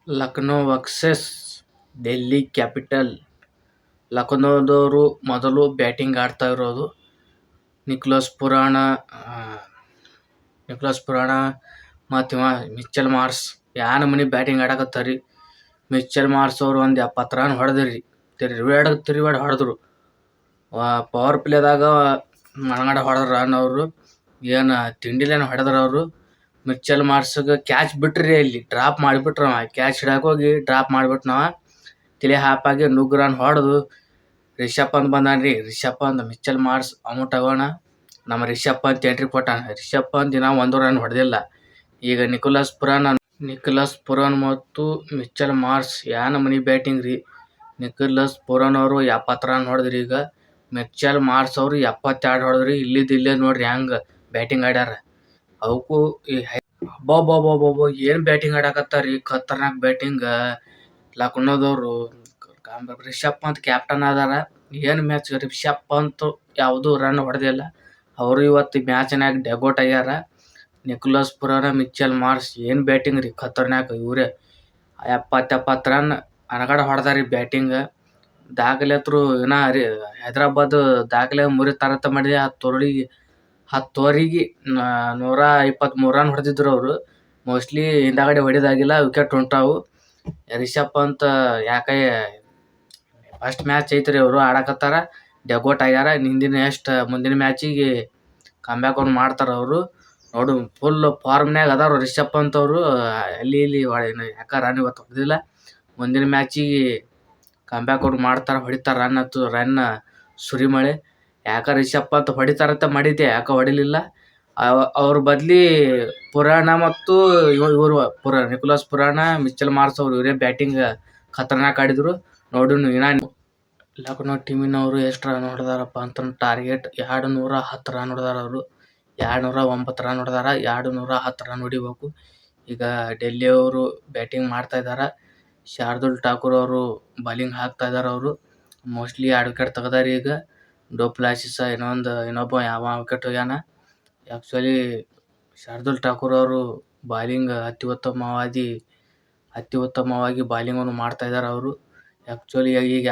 Lucknow versus Delhi capital. ಲಕ್ನೋದವರು ಮೊದಲು batting ಆಡ್ತಾ ಇರೋದು. ನಿಕೋಲಸ್ ಪುರಾಣ ಮತ್ತು ಮಿಚೆಲ್ ಮಾರ್ಷ್ ಯಾನ ಮನಿ ಬ್ಯಾಟಿಂಗ್ ಆಡಕತ್ತಾರಿ. ಮಿಚೆಲ್ ಮಾರ್ಷ್ ಅವರು ಒಂದು 70 ರನ್ ಹೊಡೆದ್ರಿ. ತಿರುವಾಡಿ ಹೊಡೆದ್ರು. ಪವರ್ ಪ್ಲೇದಾಗ ಮನಗಂಡ ಹೊಡೆದ್ರ ರನ್ ಅವರು. ಏನು ತಿಂಡಿಲೇನು ಹೊಡೆದ್ರ ಅವರು. ಮಿಚೆಲ್ ಮಾರ್ಷ್ಗೆ ಕ್ಯಾಚ್ ಬಿಟ್ರಿ, ಅಲ್ಲಿ ಡ್ರಾಪ್ ಮಾಡಿಬಿಟ್ರವ. ಕ್ಯಾಚ್ ಹಿಡಕ್ಕೆ ಹೋಗಿ ಡ್ರಾಪ್ ಮಾಡಿಬಿಟ್ನವ. ತಲೆ ಹಾಪಾಗಿ ನುಗ್గు ರನ್ ಹೊಡೆದು ರಿಷಬ್ ಪಂತ್ ಬಂದಾನ್ರಿ. Rishabh Pant Mitchell Marsh out ಆಗೋಣ. ನಮ್ಮ ರಿಷಬ್ ಪಂತ್ ಎಂಟ್ರಿ ಕೊಟ್ಟಾನ. ರಿಷಬ್ ಪಂತ್ ದಿನ 1 ರನ್ ಹೊಡೆದಿಲ್ಲ. ಈಗ ನಿಕೋಲಸ್ ಪುರಾನ್ ಮತ್ತು ಮಿಚೆಲ್ ಮಾರ್ಷ್ ಯಾನ ಮನಿ ಬ್ಯಾಟಿಂಗ್ ರೀ. ನಿಕೋಲಸ್ ಪುರಾನ್ ಅವರು 70 ರನ್ ಹೊಡೆದ್ರಿ. ಈಗ ಮಿಚೆಲ್ ಮಾರ್ಷ್ ಅವರು 72 ಹೊಡೆದ್ರಿ. ಇಲ್ಲೇ ನೋಡ್ರಿ ಹೆಂಗೆ ಬ್ಯಾಟಿಂಗ್ ಆಡ್ಯಾರ. ಅವಕ್ಕೂ ಅಬ್ಬಬ್ಬಬ್ಬಬ್ಬ ಏನು ಬ್ಯಾಟಿಂಗ್ ಆಡಕತ್ತಾರಿ. ಖತರ್ನಾಕ್ ಬ್ಯಾಟಿಂಗ್ ಲಕ್ನೋದವರು. ರಿಷಬ್ ಪಂತ್ ಕ್ಯಾಪ್ಟನ್ ಅದಾರ. ಏನು ಮ್ಯಾಚ್ ರಿಷಬ್ ಪಂತ್ ಯಾವುದೂ ರನ್ ಹೊಡೆದಿಲ್ಲ. ಅವರು ಇವತ್ತು ಮ್ಯಾಚ್ನಾಗ ಡೆಗೋಟ್ ಆಗ್ಯಾರ. ನಿಕೋಲಸ್ ಪುರಾನ್, ಮಿಚೆಲ್ ಮಾರ್ಷ್ ಏನು ಬ್ಯಾಟಿಂಗ್ ರೀ, ಖತರ್ನಾಕ್. ಇವರೇ 70 ರನ್ ಅನಗಡ ಹೊಡೆದಾರಿ ಬ್ಯಾಟಿಂಗ್. ದಾಖಲೆ ಹತ್ರ ಏನೋ ಹೈದರಾಬಾದ್ ದಾಖಲೆ ಮುರಿತಾರಂತ ಮಾಡಿದೆ. 10 ಓವರಿಗೆ 123 ರನ್ ಹೊಡೆದಿದ್ರು ಅವರು. ಮೋಸ್ಟ್ಲಿ ಹಿಂದಾಗಡೆ ಹೊಡೆದಾಗಿಲ್ಲ, ವಿಕೆಟ್ ಹೊಂಟಾವು. ರಿಷಬ್ ಪಂತ್ ಯಾಕೆ ಫಸ್ಟ್ ಮ್ಯಾಚ್ ಐತ್ರಿ, ಅವರು ಆಡಕತ್ತಾರ, ಡೆಗೋಟ್ ಆಗ್ಯಾರ. ಮುಂದಿನ ಮ್ಯಾಚಿಗೆ ಕಮ್ಬ್ಯಾಕ್ ಅವ್ರು ಮಾಡ್ತಾರೆ ಅವರು. ನೋಡು, ಫುಲ್ ಫಾರ್ಮ್ನಾಗ ಅದಾರ ರಿಷಬ್ ಪಂತ್ ಅವರು. ಅಲ್ಲಿ ಯಾಕೆ ರನ್ ಇವತ್ತು ಹೊಡೆದಿಲ್ಲ. ಮುಂದಿನ ಮ್ಯಾಚಿಗೆ ಕಮ್ಬ್ಯಾಕ್ ಅವ್ರು ಮಾಡ್ತಾರೆ, ಹೊಡಿತಾರೆ ರನ್ ಸುರಿಮಳೆ. ಯಾಕೆ ರಿಷಬ್ ಪಂತ್ ಹೊಡಿತಾರಂತ ಮಾಡಿದ್ದೆ, ಯಾಕೆ ಹೊಡಿಲಿಲ್ಲ. ಅವ್ರ ಬದ್ಲಿ ಪುರಾಣ ಮತ್ತು ನಿಕೋಲಸ್ ಪುರಾಣ, ಮಿಚೆಲ್ ಮಾರ್ಷ್ ಅವರು ಇವರೇ ಬ್ಯಾಟಿಂಗ್ ಖತರ್ನಾಕ್ ಆಡಿದ್ರು. ನೋಡು, ಲಕ್ನೋ ಟೀಮಿನವರು ಎಷ್ಟು ರನ್ ಹೊಡೆದಾರಪ್ಪ ಅಂತ ಟಾರ್ಗೆಟ್ 210 ರನ್ ಹೊಡೆದಾರ ಅವರು. 209 ರನ್ ಹೊಡೆದಾರ. 210 ರನ್ ಹೊಡಿಬೇಕು. ಈಗ ಡೆಲ್ಲಿ ಅವರು ಬ್ಯಾಟಿಂಗ್ ಮಾಡ್ತಾ ಇದ್ದಾರೆ. ಶಾರ್ದುಲ್ ಠಾಕೂರ್ ಅವರು ಬಾಲಿಂಗ್ ಹಾಕ್ತಾ ಇದ್ದಾರೆ. ಅವರು ಮೋಸ್ಟ್ಲಿ 2 ವಿಕೆಟ್ ತೆಗ್ದಾರ. ಈಗ ಡೋಪ್ಲಾಸಿಸ್ ಇನ್ನೊಬ್ಬ ಯಾವ ವಿಕೆಟ್ ಹೋಗ್ಯಾನ. ಆ್ಯಕ್ಚುಲಿ ಶಾರ್ದುಲ್ ಠಾಕೂರ್ ಅವರು ಬಾಲಿಂಗ್ ಅತ್ಯುತ್ತಮವಾಗಿ ಬಾಲಿಂಗನ್ನು ಮಾಡ್ತಾ ಇದ್ದಾರೆ ಅವರು. ಆ್ಯಕ್ಚುಲಿ ಈಗ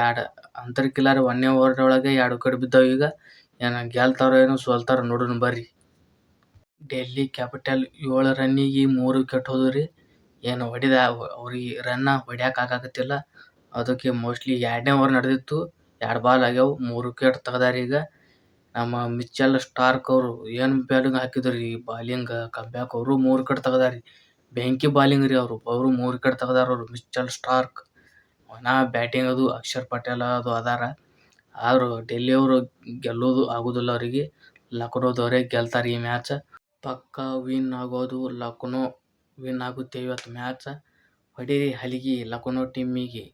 ಅಂತರ್ಕಿಲ್ಲರ್ 1ನೇ ಓವರ್ನೊಳಗೆ 2 ವಿಕೆಟ್ ಬಿದ್ದಾವ. ಈಗ ಏನು ಗೆಲ್ತಾರೋ ಏನೋ ಸೋಲ್ತಾರೋ ನೋಡೋಣ ಬರ್ರಿ. ಡೆಲ್ಲಿ ಕ್ಯಾಪಿಟಲ್ 7 ರನ್ನಿಗೆ 3 ವಿಕೆಟ್ ಹೋದ್ರಿ. ಏನು ಅವ್ರಿಗೆ ರನ್ನ ಹೊಡ್ಯಾಕಾಗತ್ತಿಲ್ಲ. ಅದಕ್ಕೆ ಮೋಸ್ಟ್ಲಿ 2ನೇ ಓವರ್ ನಡೆದಿತ್ತು. 2 ಬಾಲ್ ಆಗ್ಯಾವು, 3 ವಿಕೆಟ್ ತೆಗ್ದಾರ. ಈಗ ನಮ್ಮ ಮಿಚೆಲ್ ಸ್ಟಾರ್ಕ್ ಅವರು ಏನು ಬಾಲಿಂಗ್ ಹಾಕಿದ್ರು ರೀ. ಬಾಲಿಂಗ್ ಕಮ್ಬ್ಯಾಕ್ ಅವರು 3 ವಿಕೆಟ್ ತೆಗ್ದಾರಿ. ಬೆಂಕಿ ಬಾಲಿಂಗ್ ರೀ ಅವರು 3 ವಿಕೆಟ್ ತೆಗ್ದಾರ ಅವರು. ಮಿಚೆಲ್ ಸ್ಟಾರ್ಕ್ ಬ್ಯಾಟಿಂಗ್ ಅದು ಅಕ್ಷರ್ ಪಟೇಲ್ ಅದು ಅದಾರ. ಆದರೂ ಡೆಲ್ಲಿಯವರು ಗೆಲ್ಲೋದು ಆಗೋದಿಲ್ಲ ಅವರಿಗೆ. ಲಕ್ನೋದವರೇ ಗೆಲ್ತಾರೆ ಈ ಮ್ಯಾಚ್. ಪಕ್ಕಾ ವಿನ್ ಆಗೋದು ಲಕ್ನೋ. ವಿನ್ ಆಗುತ್ತೆ ಇವತ್ತು ಮ್ಯಾಚ್. ಹೊಡೀರಿ ಹಲಿಗಿ ಲಕ್ನೋ ಟೀಮಿಗೆ.